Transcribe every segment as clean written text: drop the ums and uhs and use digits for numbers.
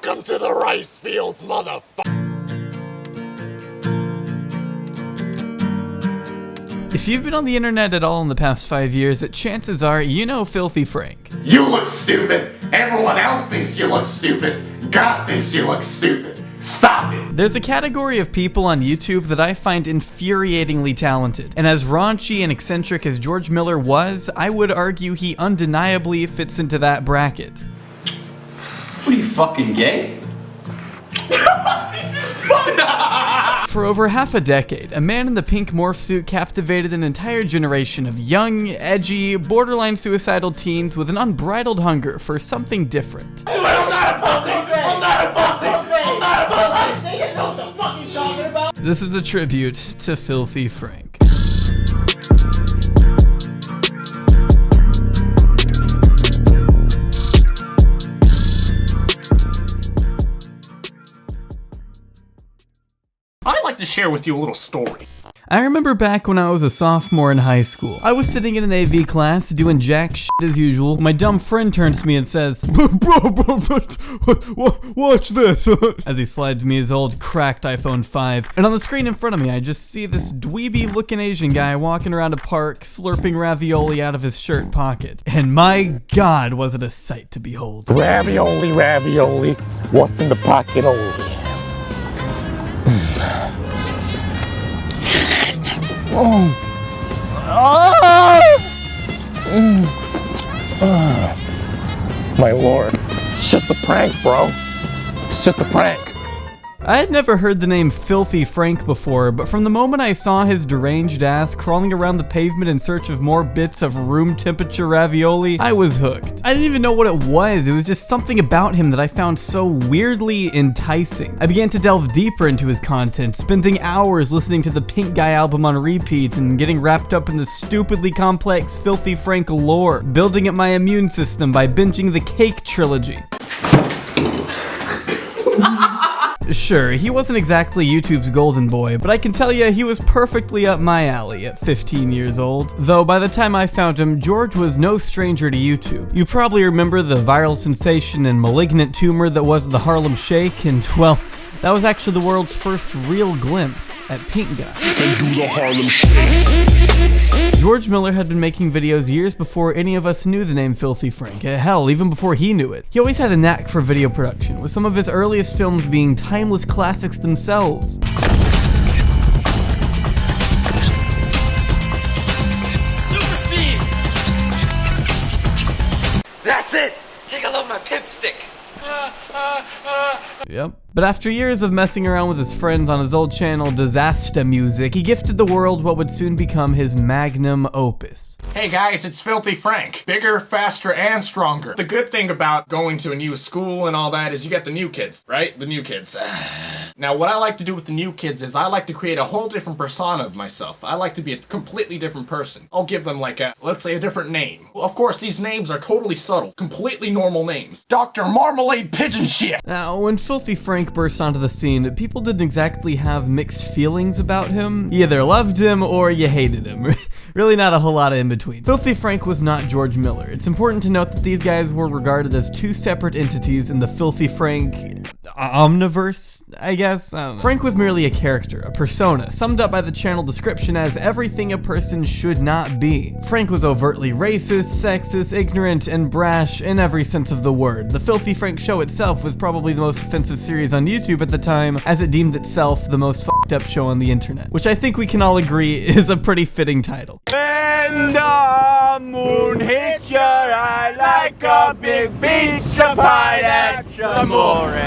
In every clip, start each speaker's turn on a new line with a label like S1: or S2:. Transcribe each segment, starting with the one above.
S1: Welcome to the rice fields, motherfucker.
S2: If you've been on the internet at all in the past 5 years, chances are you know Filthy Frank.
S1: You look stupid. Everyone else thinks you look stupid. God thinks you look stupid. Stop it.
S2: There's a category of people on YouTube that I find infuriatingly talented, and as raunchy and eccentric as George Miller was, I would argue he undeniably fits into that bracket.
S3: What are you, fucking gay?
S1: This is fun.
S2: For over half a decade, a man in the pink morph suit captivated an entire generation of young, edgy, borderline suicidal teens with an unbridled hunger for something different.
S1: I'm not a pussy. I'm not a pussy. I'm not a pussy. You know what the fuck you talking about?
S2: This is a tribute to Filthy Frank.
S1: I'd like to share with you a little story.
S2: I remember back when I was a sophomore in high school. I was sitting in an AV class doing jack shit as usual. My dumb friend turns to me and says, Bro, watch this, as he slides me his old cracked iPhone 5. And on the screen in front of me, I just see this dweeby looking Asian guy walking around a park, slurping ravioli out of his shirt pocket. And my God, was it a sight to behold.
S1: Ravioli, ravioli. What's in the pocket only? My lord. It's just a prank, bro. It's just a prank.
S2: I had never heard the name Filthy Frank before, but from the moment I saw his deranged ass crawling around the pavement in search of more bits of room temperature ravioli, I was hooked. I didn't even know what it was just something about him that I found so weirdly enticing. I began to delve deeper into his content, spending hours listening to the Pink Guy album on repeat and getting wrapped up in the stupidly complex Filthy Frank lore, building up my immune system by binging the Cake trilogy. Sure, he wasn't exactly YouTube's golden boy, but I can tell you he was perfectly up my alley at 15 years old. Though by the time I found him, George was no stranger to YouTube. You probably remember the viral sensation and malignant tumor that was the Harlem Shake, and well, that was actually the world's first real glimpse at Pink Guy. George Miller had been making videos years before any of us knew the name Filthy Frank. Hell, even before he knew it. He always had a knack for video production, with some of his earliest films being timeless classics themselves.
S4: Super speed! That's it! Take a load of my pimp stick!
S2: Yep. But after years of messing around with his friends on his old channel Disaster Music, he gifted the world what would soon become his magnum opus.
S1: Hey guys, it's Filthy Frank. Bigger, faster, and stronger. The good thing about going to a new school and all that is you get the new kids, right? The new kids. Now, what I like to do with the new kids is I like to create a whole different persona of myself. I like to be a completely different person. I'll give them like let's say a different name. Well, of course, these names are totally subtle, completely normal names. Dr. Marmalade Pigeon Shit.
S2: Now, when Filthy Frank burst onto the scene, people didn't exactly have mixed feelings about him. You either loved him or you hated him. Really not a whole lot of in between. Filthy Frank was not George Miller. It's important to note that these guys were regarded as two separate entities in the Filthy Frank omniverse, I guess. Frank was merely a character, a persona, summed up by the channel description as everything a person should not be. Frank was overtly racist, sexist, ignorant, and brash in every sense of the word. The Filthy Frank show itself was probably the most offensive series on YouTube at the time, as it deemed itself the most fucked up show on the internet, which I think we can all agree is a pretty fitting title.
S5: When the moon hits your eye like a big pizza pie, that's amore.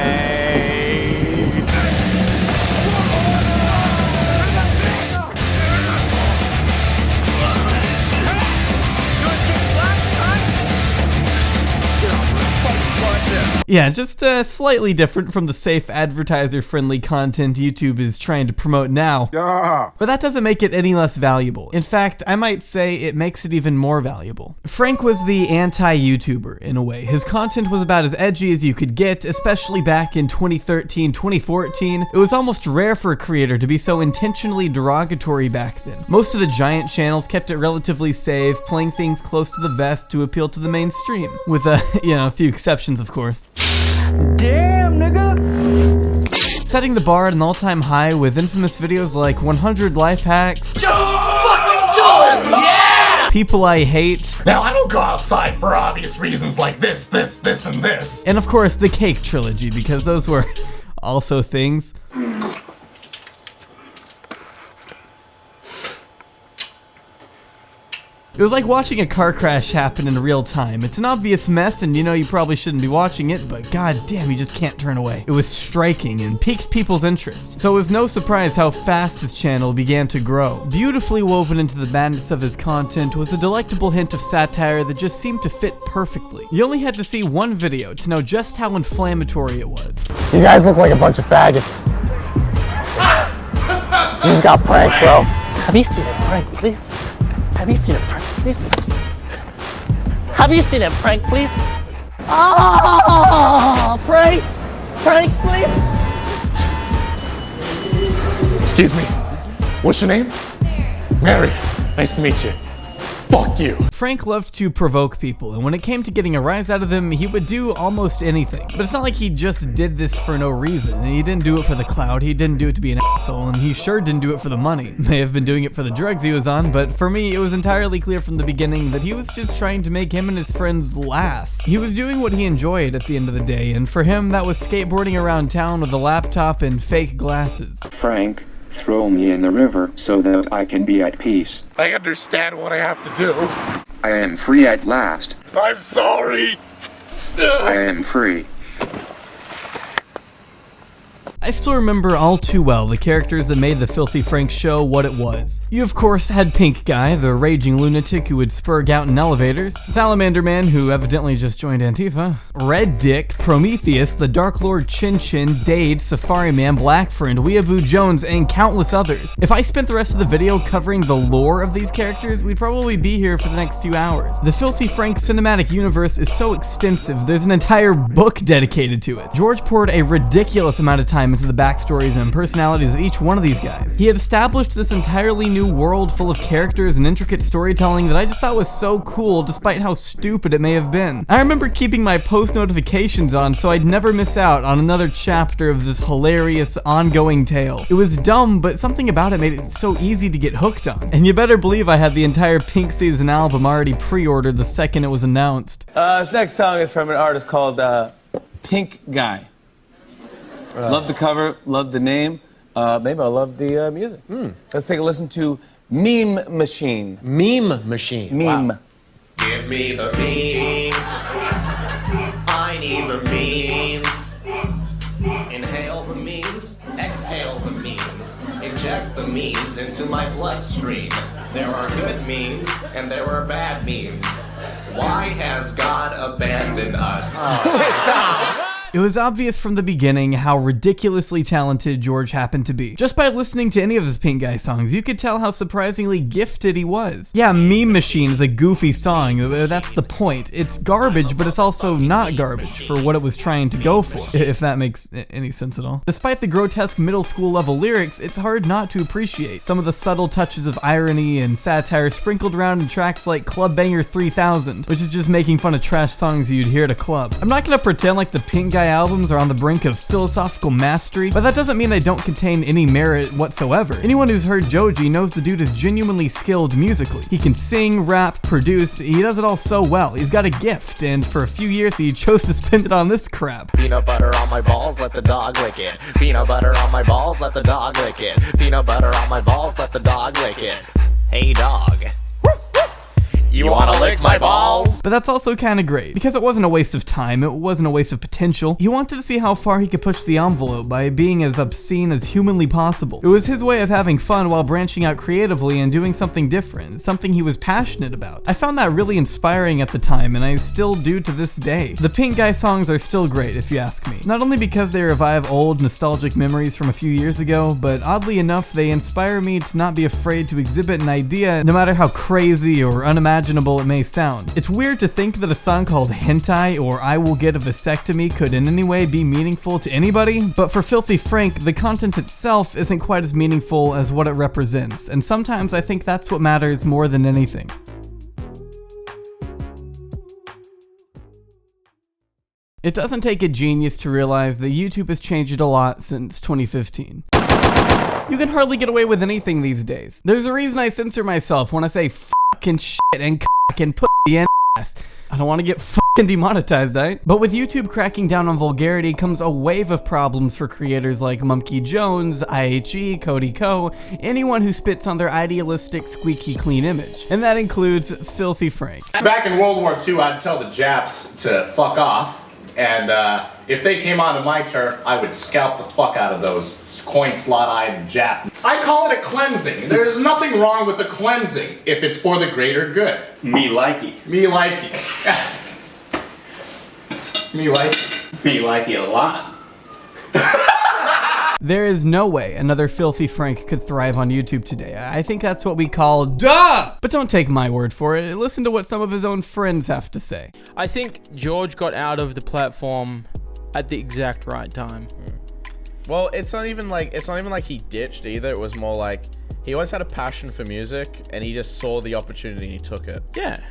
S2: Yeah, just slightly different from the safe advertiser-friendly content YouTube is trying to promote now.
S5: Yeah.
S2: But that doesn't make it any less valuable. In fact, I might say it makes it even more valuable. Frank was the anti-YouTuber, in a way. His content was about as edgy as you could get, especially back in 2013, 2014. It was almost rare for a creator to be so intentionally derogatory back then. Most of the giant channels kept it relatively safe, playing things close to the vest to appeal to the mainstream. With, a few exceptions, of course.
S5: Damn,
S2: setting the bar at an all-time high with infamous videos like 100 life hacks,
S4: Just fucking do it! Yeah!
S2: People I Hate,
S1: Now, I don't go outside for obvious reasons like this, and this.
S2: and of course the Cake trilogy, because those were also things. It was like watching a car crash happen in real time. It's an obvious mess and you know you probably shouldn't be watching it, but god damn, you just can't turn away. It was striking and piqued people's interest. So it was no surprise how fast his channel began to grow. Beautifully woven into the madness of his content was a delectable hint of satire that just seemed to fit perfectly. You only had to see one video to know just how inflammatory it was.
S6: You guys look like a bunch of faggots. You just got pranked, bro.
S7: Have you seen a prank, please? Have you seen a prank, please? Have you seen a prank, please? Oh, pranks! Pranks, please!
S6: Excuse me. What's your name? Mary. Nice to meet you. Fuck you.
S2: Frank loved to provoke people, and when it came to getting a rise out of them, he would do almost anything. But it's not like he just did this for no reason. He didn't do it for the clout, he didn't do it to be an asshole, and he sure didn't do it for the money. May have been doing it for the drugs he was on, but for me, it was entirely clear from the beginning that he was just trying to make him and his friends laugh. He was doing what he enjoyed at the end of the day, and for him, that was skateboarding around town with a laptop and fake glasses.
S8: Frank, throw me in the river so that I can be at peace.
S6: I understand what I have to do.
S8: I am free at last.
S6: I'm sorry.
S8: I am free.
S2: I still remember all too well the characters that made the Filthy Frank show what it was. You of course had Pink Guy, the raging lunatic who would spurg out in elevators, Salamander Man, who evidently just joined Antifa, Red Dick, Prometheus, the Dark Lord Chin Chin, Dade, Safari Man, Black Friend, Weeaboo Jones, and countless others. If I spent the rest of the video covering the lore of these characters, we'd probably be here for the next few hours. The Filthy Frank cinematic universe is so extensive, there's an entire book dedicated to it. George poured a ridiculous amount of time into the backstories and personalities of each one of these guys. He had established this entirely new world full of characters and intricate storytelling that I just thought was so cool despite how stupid it may have been. I remember keeping my post notifications on so I'd never miss out on another chapter of this hilarious ongoing tale. It was dumb, but something about it made it so easy to get hooked on. And you better believe I had the entire Pink Season album already pre-ordered the second it was announced.
S9: This next song is from an artist called Pink Guy. Love the cover, love the name. Maybe I'll love the music. Let's take a listen to Meme Machine.
S10: Meme Machine.
S9: Meme.
S10: Wow.
S11: Give me the memes. I need the memes. Inhale the memes, exhale the memes. Inject the memes into my bloodstream. There are good memes and there are bad memes. Why has God abandoned us?
S2: It was obvious from the beginning how ridiculously talented George happened to be. Just by listening to any of his Pink Guy songs, you could tell how surprisingly gifted he was. Yeah, Meme Machine is a goofy song, that's the point. It's garbage, but it's also not garbage for what it was trying to go for, if that makes any sense at all. Despite the grotesque middle school level lyrics, it's hard not to appreciate some of the subtle touches of irony and satire sprinkled around in tracks like Club Banger 3000, which is just making fun of trash songs you'd hear at a club. I'm not gonna pretend like the Pink Guy albums are on the brink of philosophical mastery, but that doesn't mean they don't contain any merit whatsoever. Anyone who's heard Joji knows the dude is genuinely skilled musically. He can sing, rap, produce, he does it all so well. He's got a gift, and for a few years he chose to spend it on this crap.
S11: Peanut butter on my balls, let the dog lick it. Peanut butter on my balls, let the dog lick it. Peanut butter on my balls, let the dog lick it. Hey dog. You wanna lick my balls?
S2: But that's also kinda great, because it wasn't a waste of time, it wasn't a waste of potential. He wanted to see how far he could push the envelope by being as obscene as humanly possible. It was his way of having fun while branching out creatively and doing something different, something he was passionate about. I found that really inspiring at the time, and I still do to this day. The Pink Guy songs are still great, if you ask me. Not only because they revive old, nostalgic memories from a few years ago, but oddly enough, they inspire me to not be afraid to exhibit an idea, no matter how crazy or unimaginable it may sound. It's weird to think that a song called Hentai or I Will Get a Vasectomy could in any way be meaningful to anybody, but for Filthy Frank, the content itself isn't quite as meaningful as what it represents, and sometimes I think that's what matters more than anything. It doesn't take a genius to realize that YouTube has changed a lot since 2015. You can hardly get away with anything these days. There's a reason I censor myself when I say fucking shit and cock and pussy and ass. I don't want to get fucking demonetized, right? But with YouTube cracking down on vulgarity comes a wave of problems for creators like Mumkey Jones, IHE, Cody Ko, anyone who spits on their idealistic, squeaky clean image. And that includes Filthy Frank.
S1: Back in World War II, I'd tell the Japs to fuck off, and if they came onto my turf, I would scalp the fuck out of those coin slot-eyed Jap. I call it a cleansing. There's nothing wrong with a cleansing if it's for the greater good.
S3: Me likey.
S1: Me likey. Me likey.
S3: Me likey a lot.
S2: There is no way another Filthy Frank could thrive on YouTube today. I think that's what we call duh! But don't take my word for it. Listen to what some of his own friends have to say.
S10: I think George got out of the platform at the exact right time.
S12: Well, it's not even like he ditched either. It was more like he always had a passion for music, and he just saw the opportunity and he took it.
S10: Yeah,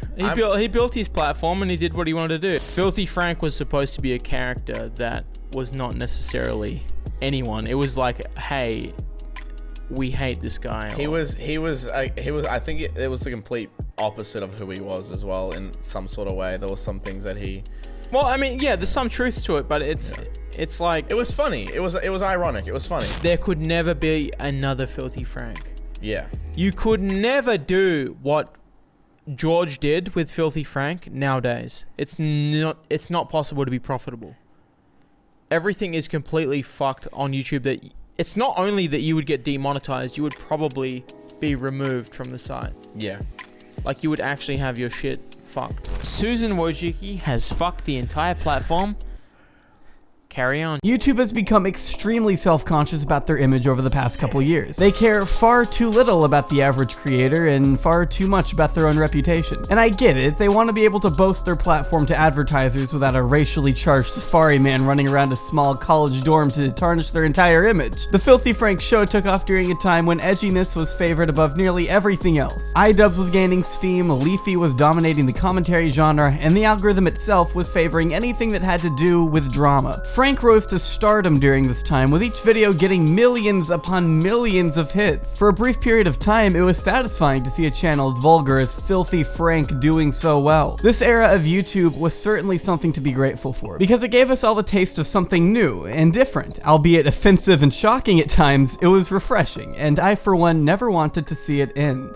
S10: he built his platform and he did what he wanted to do. Filthy Frank was supposed to be a character that was not necessarily anyone. It was like, hey, we hate this guy.
S12: He was. I think it was the complete opposite of who he was as well in some sort of way. There were some things that he.
S10: Well, I mean, yeah, there's some truth to it, but it's like
S12: it was funny. It was ironic. It was funny.
S10: There could never be another Filthy Frank.
S12: Yeah.
S10: You could never do what George did with Filthy Frank nowadays. It's not possible to be profitable. Everything is completely fucked on YouTube. That it's not only that you would get demonetized, you would probably be removed from the site.
S12: Yeah.
S10: Like you would actually have your shit fucked. Susan Wojcicki has fucked the entire platform. Carry on.
S2: YouTube has become extremely self-conscious about their image over the past couple years. They care far too little about the average creator and far too much about their own reputation. And I get it, they want to be able to boast their platform to advertisers without a racially charged safari man running around a small college dorm to tarnish their entire image. The Filthy Frank show took off during a time when edginess was favored above nearly everything else. iDubbbz was gaining steam, Leafy was dominating the commentary genre, and the algorithm itself was favoring anything that had to do with drama. Frank rose to stardom during this time, with each video getting millions upon millions of hits. For a brief period of time, it was satisfying to see a channel as vulgar as Filthy Frank doing so well. This era of YouTube was certainly something to be grateful for, because it gave us all the taste of something new and different. Albeit offensive and shocking at times, it was refreshing, and I for one never wanted to see it end.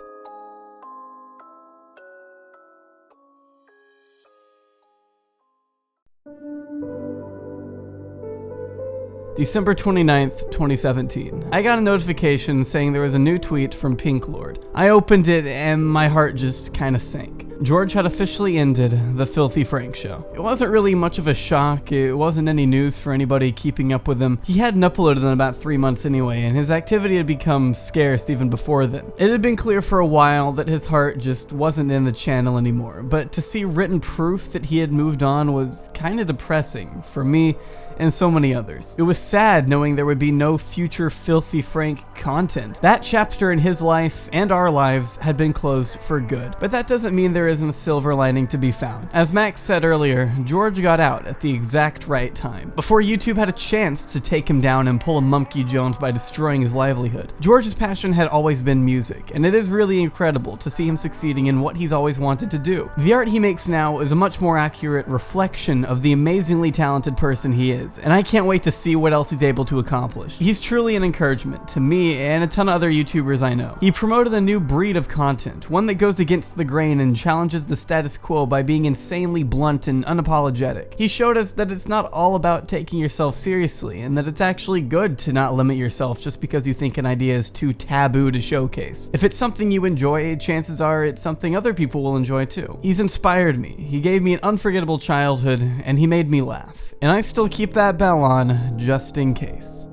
S2: December 29th, 2017. I got a notification saying there was a new tweet from Pink Lord. I opened it and my heart just kinda sank. George had officially ended the Filthy Frank show. It wasn't really much of a shock, it wasn't any news for anybody keeping up with him. He hadn't uploaded in about 3 months anyway, and his activity had become scarce even before then. It had been clear for a while that his heart just wasn't in the channel anymore, but to see written proof that he had moved on was kinda depressing for me and so many others. It was sad knowing there would be no future Filthy Frank content. That chapter in his life and our lives had been closed for good. But that doesn't mean there isn't a silver lining to be found. As Max said earlier, George got out at the exact right time, before YouTube had a chance to take him down and pull a Mumkey Jones by destroying his livelihood. George's passion had always been music, and it is really incredible to see him succeeding in what he's always wanted to do. The art he makes now is a much more accurate reflection of the amazingly talented person he is, and I can't wait to see what else he's able to accomplish. He's truly an encouragement to me and a ton of other YouTubers I know. He promoted a new breed of content, one that goes against the grain and challenges the status quo by being insanely blunt and unapologetic. He showed us that it's not all about taking yourself seriously, and that it's actually good to not limit yourself just because you think an idea is too taboo to showcase. If it's something you enjoy, chances are it's something other people will enjoy too. He's inspired me, he gave me an unforgettable childhood, and he made me laugh. And I still keep that bell on, just in case.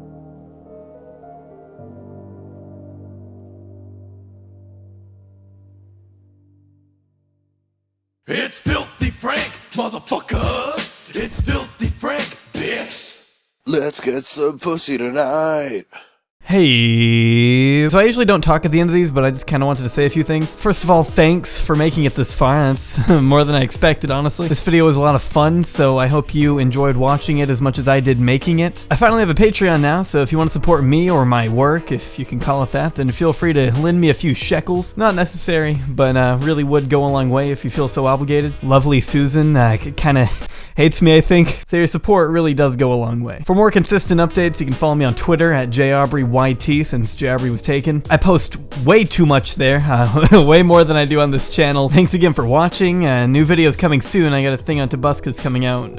S4: It's Filthy Frank, motherfucker. It's Filthy Frank, bitch. Let's get some pussy tonight.
S2: Hey, so I usually don't talk at the end of these, but I just kind of wanted to say a few things. First of all, thanks for making it this far. That's more than I expected, honestly. This video was a lot of fun, so I hope you enjoyed watching it as much as I did making it. I finally have a Patreon now, so if you want to support me or my work, if you can call it that, then feel free to lend me a few shekels. Not necessary, but really would go a long way if you feel so obligated. Lovely Susan kind of hates me, I think. So your support really does go a long way. For more consistent updates, you can follow me on Twitter at jaubreyYT since Jaubrey was taken. I post way too much there, way more than I do on this channel. Thanks again for watching. New videos coming soon. I got a thing on Tabuscus coming out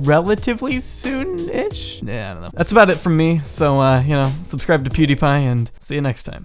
S2: relatively soon-ish? Yeah, I don't know. That's about it from me. So, you know, subscribe to PewDiePie and see you next time.